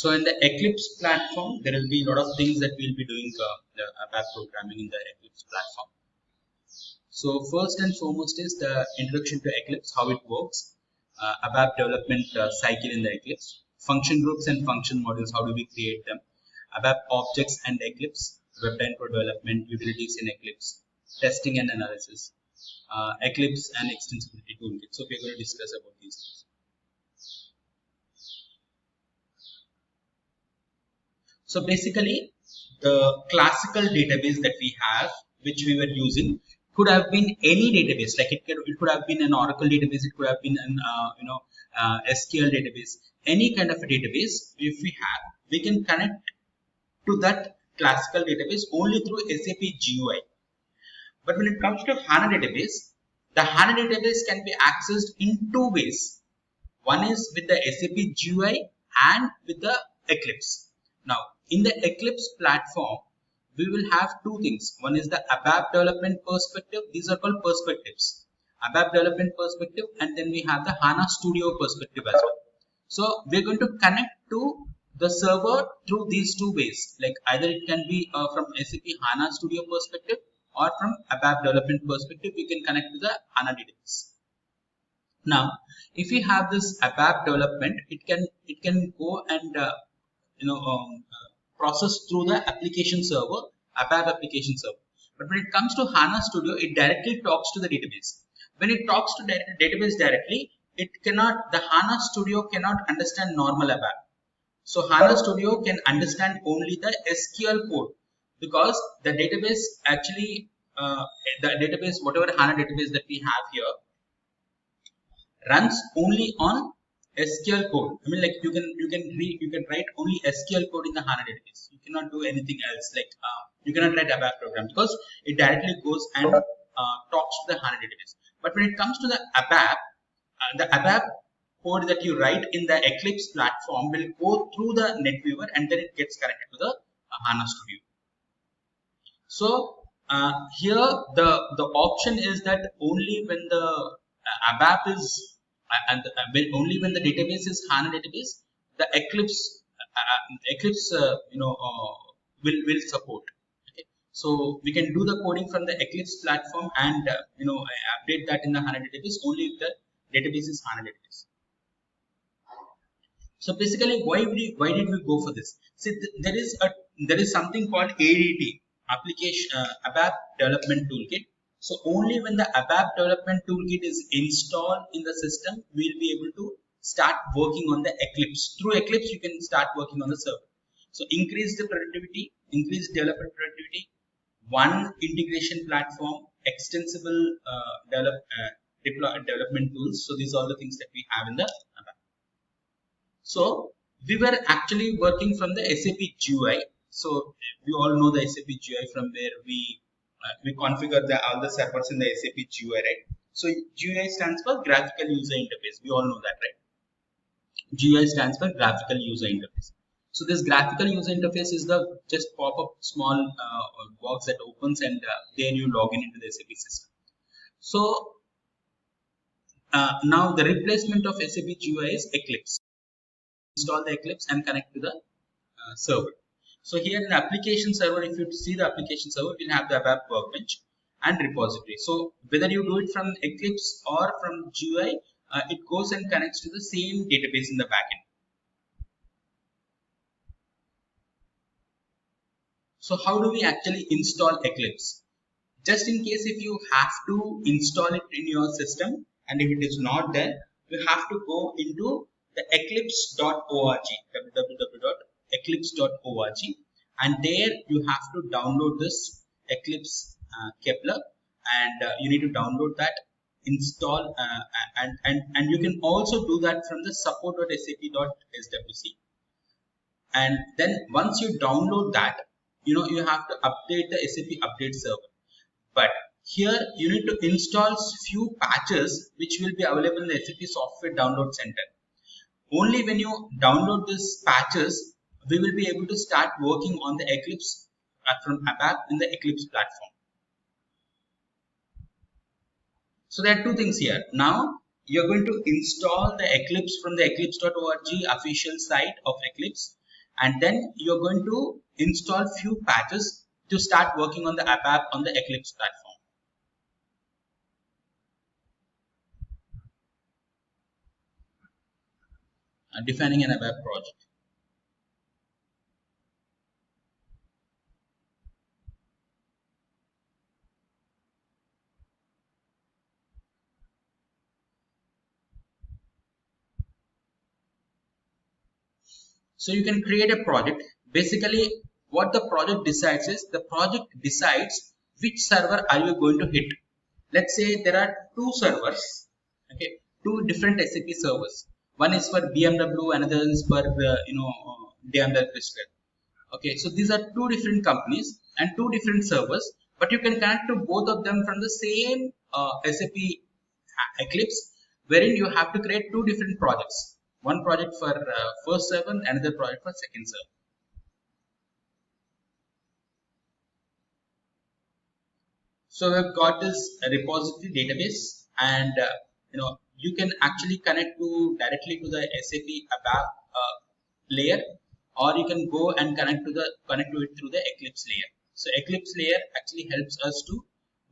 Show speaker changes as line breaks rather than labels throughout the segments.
So in the Eclipse platform, there will be a lot of things that we'll be doing the ABAP programming in the Eclipse platform. So first and foremost is the introduction to Eclipse, how it works, ABAP development cycle in the Eclipse, function groups and function modules, how do we create them, ABAP objects and Eclipse, webline for development, utilities in Eclipse, testing and analysis, Eclipse and extensibility toolkit. So we're going to discuss about these things. So basically, the classical database that we have, which we were using, could have been any database. Like it could have been an Oracle database, it could have been an SQL database, any kind of a database. If we can connect to that classical database only through SAP GUI. But when it comes to HANA database, the HANA database can be accessed in two ways. One is with the SAP GUI and with the Eclipse. Now, in the Eclipse platform, we will have two things. One is the ABAP development perspective. These are called perspectives. ABAP development perspective, and then we have the HANA Studio perspective as well. So we're going to connect to the server through these two ways. Like either it can be from SAP HANA Studio perspective or from ABAP development perspective, we can connect to the HANA database. Now, if we have this ABAP development, it can go and process through the application server, ABAP application server. But when it comes to HANA Studio, it directly talks to the database. When it talks to the database directly, the HANA Studio cannot understand normal ABAP. So HANA Studio can understand only the SQL code, because the database actually, whatever HANA database that we have here, runs only on SQL code. I mean, like you can write only SQL code in the HANA database. You cannot do anything else. Like you cannot write ABAP program because it directly goes and talks to the HANA database. But when it comes to the ABAP code that you write in the Eclipse platform will go through the NetViewer and then it gets connected to the HANA Studio. So here the option is that only when the ABAP is only when the database is HANA database, the Eclipse will support. Okay, so we can do the coding from the Eclipse platform and update that in the HANA database only if the database is HANA database. So basically, why did we go for this? See, there is something called ADT, ABAP Development Toolkit. So only when the ABAP development toolkit is installed in the system, we'll be able to start working on the Eclipse. Through Eclipse, you can start working on the server. So increase the productivity, increase developer productivity, one integration platform, extensible development tools. So these are all the things that we have in the ABAP. So we were actually working from the SAP GUI. So we all know the SAP GUI, from where we configure all the servers in the SAP GUI, right? So GUI stands for graphical user interface. We all know that, right? GUI stands for graphical user interface. So this graphical user interface is the just pop-up small box that opens, and there you log in into the SAP system. So now the replacement of SAP GUI is Eclipse. Install the Eclipse and connect to the server. So here in the application server, if you see the application server, we'll have the ABAP workbench and repository. So whether you do it from Eclipse or from GUI, it goes and connects to the same database in the backend. So how do we actually install Eclipse? Just in case if you have to install it in your system, and if it is not there, you have to go into the eclipse.org, www.eclipse.org, and there you have to download this Eclipse Kepler, and you need to download that, install, and you can also do that from the support.sap.swc. And then once you download that, you have to update the SAP update server. But here you need to install few patches which will be available in the SAP Software Download Center. Only when you download these patches, we will be able to start working on the Eclipse from ABAP in the Eclipse platform. So there are two things here. Now you're going to install the Eclipse from the eclipse.org official site of Eclipse, and then you're going to install few patches to start working on the ABAP on the Eclipse platform. Defining an ABAP project. So you can create a project. Basically, what the project decides is the project decides which server are you going to hit. Let's say there are two servers, okay, two different SAP servers. One is for BMW, another is for Daimler Chrysler. Okay, so these are two different companies and two different servers, but you can connect to both of them from the same SAP Eclipse, wherein you have to create two different projects. One project for first server, another project for second server. So we've got this repository database, and you can actually connect to directly to the SAP ABAP layer, or you can go and connect to it through the Eclipse layer. So Eclipse layer actually helps us to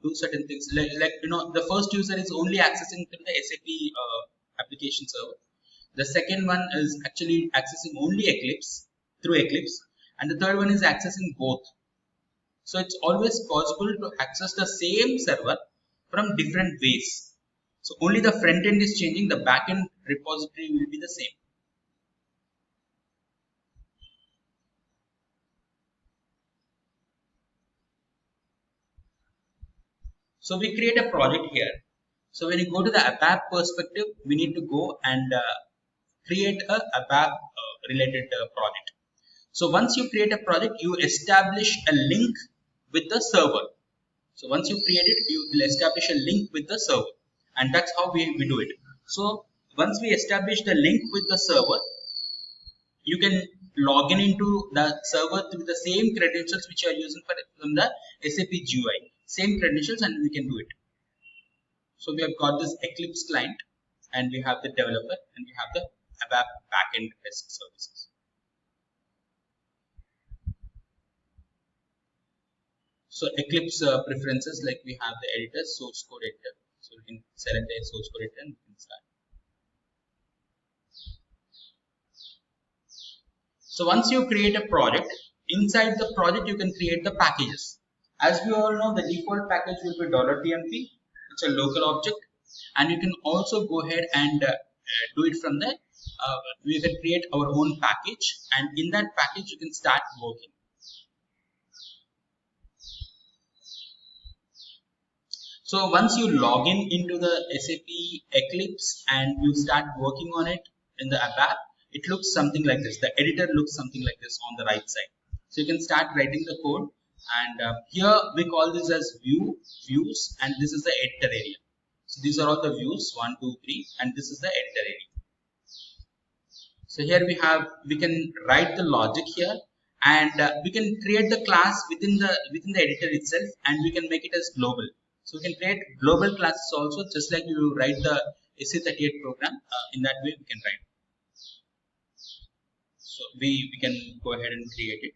do certain things. Like the first user is only accessing through the SAP application server. The second one is actually accessing only Eclipse through Eclipse, and the third one is accessing both. So it's always possible to access the same server from different ways. So only the front end is changing, the back end repository will be the same. So we create a project here. So when you go to the ABAP perspective, we need to go and create a ABAP related project. So once you create a project, you establish a link with the server. So once you create it, you will establish a link with the server, and that's how we do it. So once we establish the link with the server, you can log in into the server through the same credentials which you are using from the SAP GUI. Same credentials, and we can do it. So we have got this Eclipse client, and we have the developer, and we have the ABAP backend REST services. So Eclipse preferences, like we have the editor, source code editor. So we can select a source code editor and we can start. So once you create a project, inside the project you can create the packages. As we all know, the default package will be $tmp. It's a local object, and you can also go ahead and do it from there. We can create our own package, and in that package you can start working. So once you log into the SAP Eclipse and you start working on it in the ABAP, it looks something like this. The editor looks something like this on the right side. So you can start writing the code, and here we call this as views, and this is the editor area. So these are all the views, 1, 2, 3, and this is the editor area. So here we can write the logic here, and we can create the class within the editor itself, and we can make it as global. So we can create global classes also, just like you write the SA38 program. In that way we can write. So we can go ahead and create it.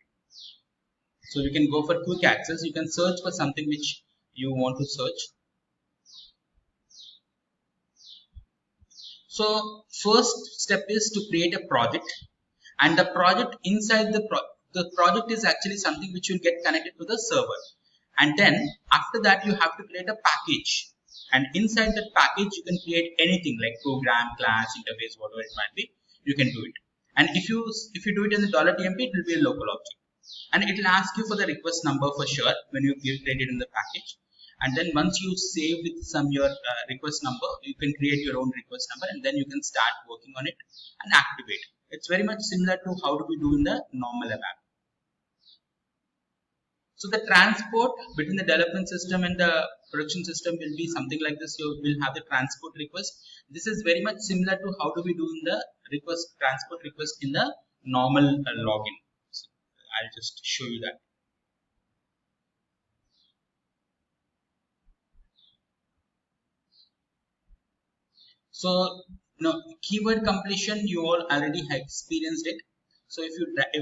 So we can go for quick access. You can search for something which you want to search. So first step is to create a project, and the project inside the project is actually something which will get connected to the server, and then after that you have to create a package, and inside that package you can create anything like program, class, interface, whatever it might be. You can do it, and if you do it in the $tmp, it will be a local object, and it will ask you for the request number for sure when you create it in the package. And then once you save with some your request number, you can create your own request number, and then you can start working on it and activate. It's very much similar to how do we do in the normal ABAP. So the transport between the development system and the production system will be something like this. You will have the transport request. This is very much similar to how do we do in the transport request in the normal login. So I'll just show you that. So keyword completion, you all already have experienced it. So if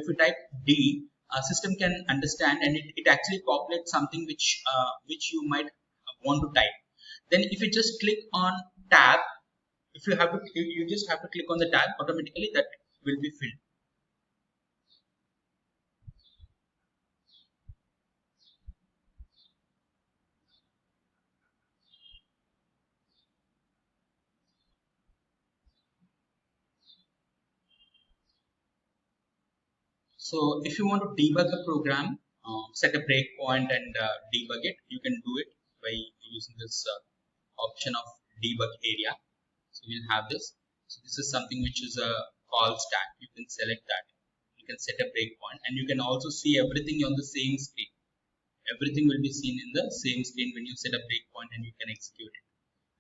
you type D, system can understand, and it actually populates something which you might want to type. Then if you just click on tab, if you have to, you just have to click on the tab, automatically that will be filled. So if you want to debug a program, set a breakpoint and debug it, you can do it by using this option of debug area. So we'll have this. So this is something which is a call stack. You can select that. You can set a breakpoint, and you can also see everything on the same screen. Everything will be seen in the same screen when you set a breakpoint and you can execute it.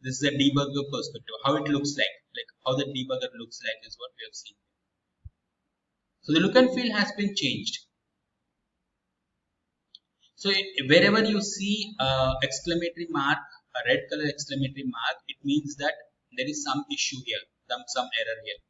This is a debugger perspective. How it looks like how the debugger looks like is what we have seen. So the look and feel has been changed. So wherever you see exclamatory mark, a red color exclamatory mark, it means that there is some issue here, some error here.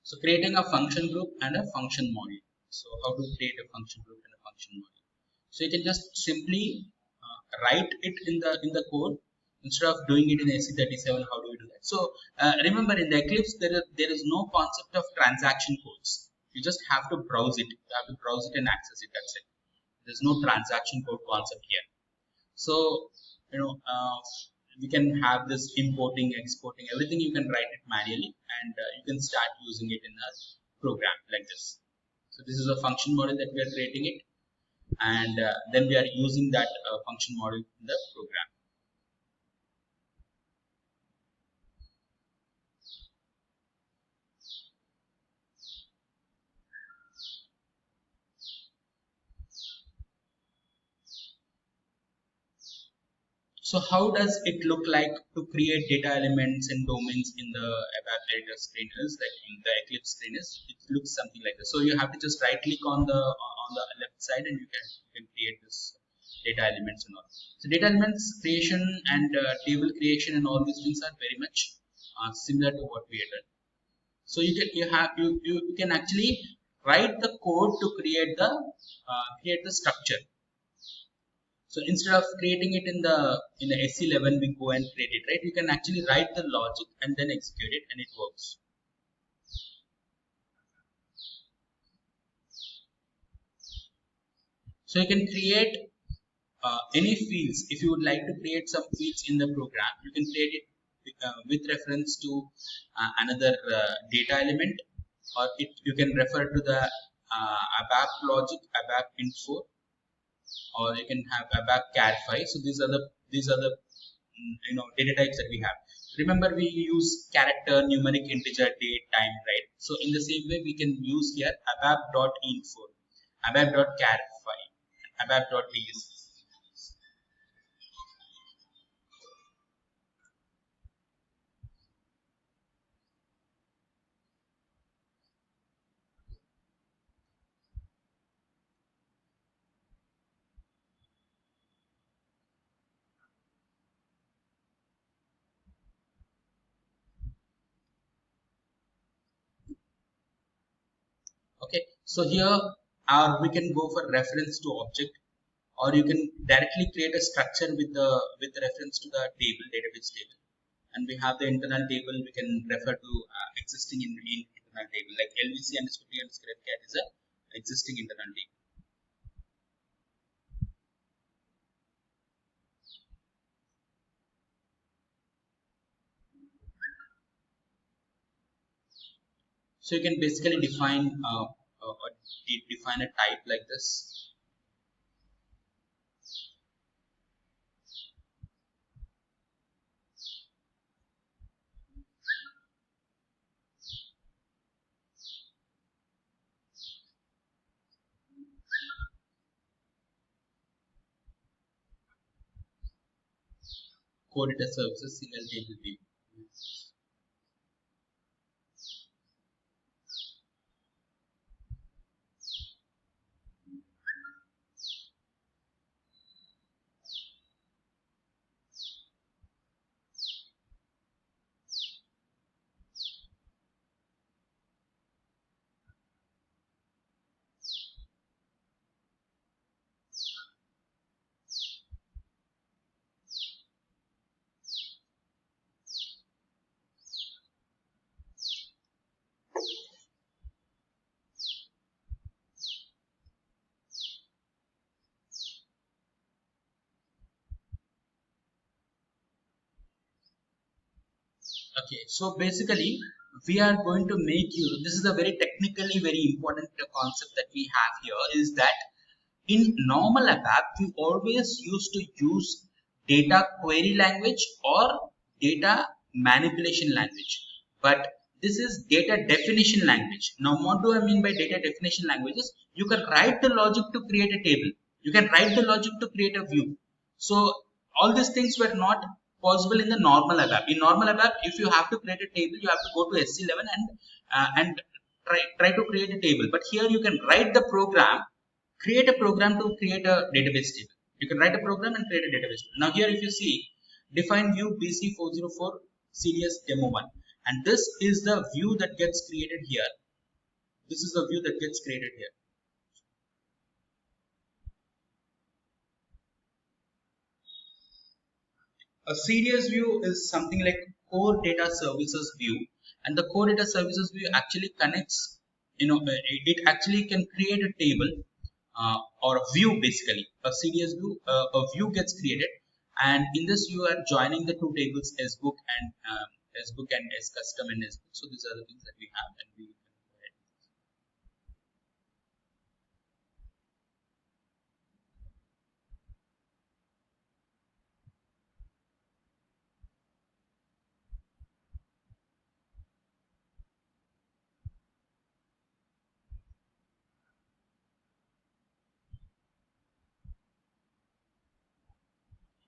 So creating a function group and a function module. So how to create a function group and a function module. So you can just simply write it in the code instead of doing it in AC37. How do we do that? So remember, in the Eclipse there is no concept of transaction codes. You just have to browse it. You have to browse it and access it. That's it. There's no transaction code concept here. So we can have this importing, exporting, everything you can write it manually, and you can start using it in a program like this. So this is a function model that we are creating it, and then we are using that function model in the program. So how does it look like to create data elements and domains in the ABAP data screeners, like in the Eclipse screeners? It looks something like this. So you have to just right click on the left side, and you can create this data elements and all. So data elements creation and table creation and all these things are very much similar to what we had done. So you can actually write the code to create the structure. So instead of creating it in the SE11, we go and create it, right? You can actually write the logic and then execute it, and it works. So you can create any fields. If you would like to create some fields in the program, you can create it with reference to another data element, or you can refer to the ABAP logic, ABAP info, or you can have ABAP car file. So these are the data types that we have. Remember, we use character, numeric, integer, date, time, right? So in the same way, we can use here abap.info, abap.car file, abap.ds. Okay, so here we can go for reference to object, or you can directly create a structure with reference to the table, database table. And we have the internal table. We can refer to existing in internal table, like LVC underscore T underscore FCAT is a existing internal table. So you can basically define a type like this. Core data services, single table view. Okay, so basically, we are going to make you. This is a very technically very important concept that we have here. Is that in normal ABAP, we always used to use data query language or data manipulation language. But this is data definition language. Now, what do I mean by data definition languages? You can write the logic to create a table. You can write the logic to create a view. So all these things were not possible in the normal ABAP. In normal ABAP, if you have to create a table, you have to go to SC11 and try to create a table. But here you can write the program, create a program to create a database table. You can write a program and create a database table. Now here if you see, define view BC404 CDS demo 1, and this is the view that gets created here. This is the view that gets created here. A CDS view is something like core data services view, and the core data services view actually connects, it actually can create a table or a view. Basically a CDS view, a view gets created, and in this you are joining the two tables SBook and SBook and SCustom and SBook. So these are the things that we have, and we can go ahead.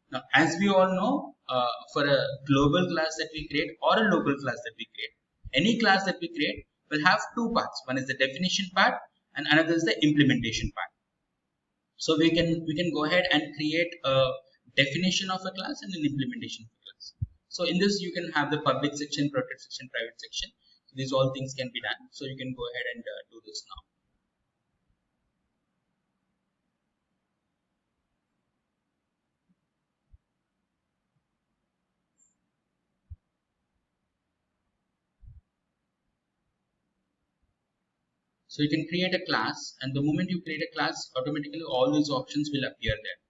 Now, as we all know, for a global class that we create or a local class that we create, any class that we create will have two parts. One is the definition part, and another is the implementation part. So we can go ahead and create a definition of a class and an implementation of a class. So in this, you can have the public section, protected section, private section. So these all things can be done. So you can go ahead and do this now. So you can create a class, and the moment you create a class, automatically all these options will appear there.